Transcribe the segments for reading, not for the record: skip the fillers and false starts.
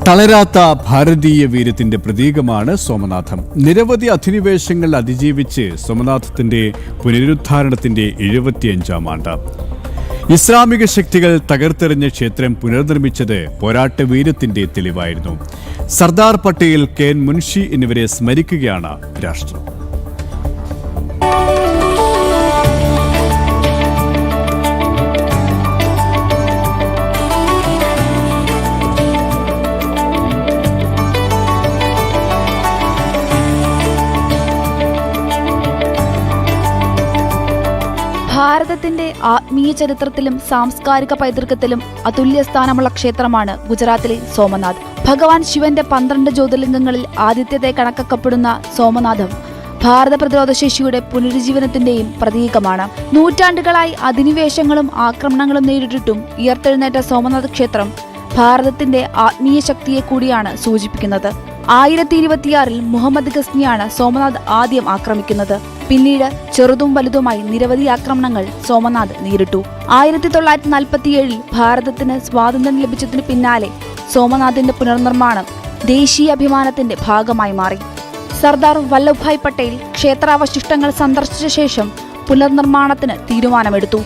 തളരാത്ത ഭാരതീയ വീര്യത്തിന്റെ പ്രതീകമാണ് സോമനാഥം. നിരവധി അധിനിവേശങ്ങൾ അതിജീവിച്ച് സോമനാഥത്തിന്റെ പുനരുദ്ധാരണത്തിന്റെ 75-ാം ആണ്ട്. ഇസ്ലാമിക ശക്തികൾ തകർത്തെറിഞ്ഞ ക്ഷേത്രം പുനർനിർമ്മിച്ചത് പോരാട്ട വീര്യത്തിന്റെ തെളിവായിരുന്നു. സർദാർ പട്ടേൽ, കെ.എൻ. മുൻഷി എന്നിവരെ സ്മരിക്കുകയാണ് രാഷ്ട്രം. ഭാരതത്തിന്റെ ആത്മീയ ചരിത്രത്തിലും സാംസ്കാരിക പൈതൃകത്തിലും അതുല്യ സ്ഥാനമുള്ള ക്ഷേത്രമാണ് ഗുജറാത്തിലെ സോമനാഥ്. ഭഗവാൻ ശിവന്റെ 12 ജ്യോതിർലിംഗങ്ങളിൽ ആദ്യത്തേതായി കണക്കാക്കപ്പെടുന്ന സോമനാഥം ഭാരത പ്രതിരോധ ശേഷിയുടെ പുനരുജ്ജീവനത്തിന്റെയും പ്രതീകമാണ്. നൂറ്റാണ്ടുകളായി അധിനിവേശങ്ങളും ആക്രമണങ്ങളും നേരിട്ടിട്ടും ഉയർത്തെഴുന്നേറ്റ സോമനാഥ് ക്ഷേത്രം ഭാരതത്തിന്റെ ആത്മീയ ശക്തിയെ കൂടിയാണ് സൂചിപ്പിക്കുന്നത്. 1026-ൽ മുഹമ്മദ് ഗസ്നിയാണ് സോമനാഥ് ആദ്യം ആക്രമിക്കുന്നത്. പിന്നീട് ചെറുതും വലുതുമായി നിരവധി ആക്രമണങ്ങൾ സോമനാഥ് നേരിട്ടു. 1947-ൽ ഭാരതത്തിന് സ്വാതന്ത്ര്യം ലഭിച്ചതിനു പിന്നാലെ സോമനാഥിന്റെ പുനർനിർമ്മാണം ദേശീയ അഭിമാനത്തിന്റെ ഭാഗമായി മാറി. സർദാർ വല്ലഭ്ഭായ് പട്ടേൽ ക്ഷേത്രാവശിഷ്ടങ്ങൾ സന്ദർശിച്ച ശേഷം പുനർനിർമ്മാണത്തിന് തീരുമാനമെടുത്തു.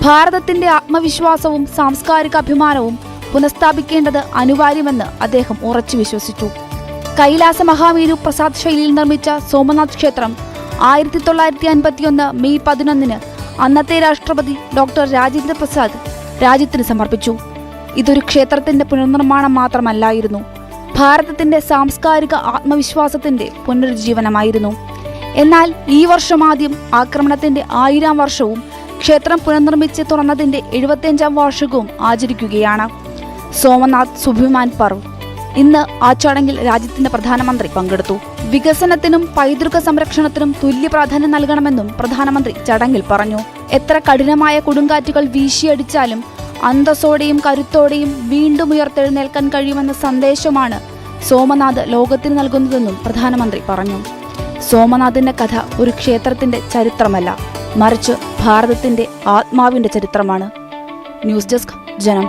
ഭാരതത്തിന്റെ ആത്മവിശ്വാസവും സാംസ്കാരിക അഭിമാനവും പുനഃസ്ഥാപിക്കേണ്ടത് അനിവാര്യമെന്ന് അദ്ദേഹം ഉറച്ചു വിശ്വസിച്ചു. കൈലാസ മഹാമേരു പ്രസാദ് ശൈലിയിൽ നിർമ്മിച്ച സോമനാഥ് ക്ഷേത്രം 1951 മെയ് 11-ന് അന്നത്തെ രാഷ്ട്രപതി ഡോക്ടർ രാജേന്ദ്ര പ്രസാദ് രാജ്യത്തിന് സമർപ്പിച്ചു. ഇതൊരു ക്ഷേത്രത്തിന്റെ പുനർനിർമ്മാണം മാത്രമല്ലായിരുന്നു, ഭാരതത്തിന്റെ സാംസ്കാരിക ആത്മവിശ്വാസത്തിന്റെ പുനരുജ്ജീവനമായിരുന്നു. എന്നാൽ ഈ വർഷം ആദ്യം ആക്രമണത്തിന്റെ 1000-ാം വർഷവും ക്ഷേത്രം പുനർനിർമ്മിച്ച് തുറന്നതിന്റെ 75-ാം വാർഷികവും ആചരിക്കുകയാണ്. സോമനാഥ് സ്വാഭിമാൻ പർവ്. ഇന്ന് ആ ചടങ്ങിൽ രാജ്യത്തിന്റെ പ്രധാനമന്ത്രി പങ്കെടുത്തു. വികസനത്തിനും പൈതൃക സംരക്ഷണത്തിനും തുല്യ പ്രാധാന്യം നൽകണമെന്നും പ്രധാനമന്ത്രി ചടങ്ങിൽ പറഞ്ഞു. എത്ര കഠിനമായ കൊടുങ്കാറ്റുകൾ വീശിയടിച്ചാലും അന്തസ്സോടെയും കരുത്തോടെയും വീണ്ടും ഉയർത്തെഴുന്നേൽക്കാൻ കഴിയുമെന്ന സന്ദേശമാണ് സോമനാഥ് ലോകത്തിന് നൽകുന്നതെന്നും പ്രധാനമന്ത്രി പറഞ്ഞു. സോമനാഥിന്റെ കഥ ഒരു ക്ഷേത്രത്തിന്റെ ചരിത്രമല്ല, മറിച്ച് ഭാരതത്തിന്റെ ആത്മാവിന്റെ ചരിത്രമാണ്. ന്യൂസ് ഡെസ്ക്, ജനം.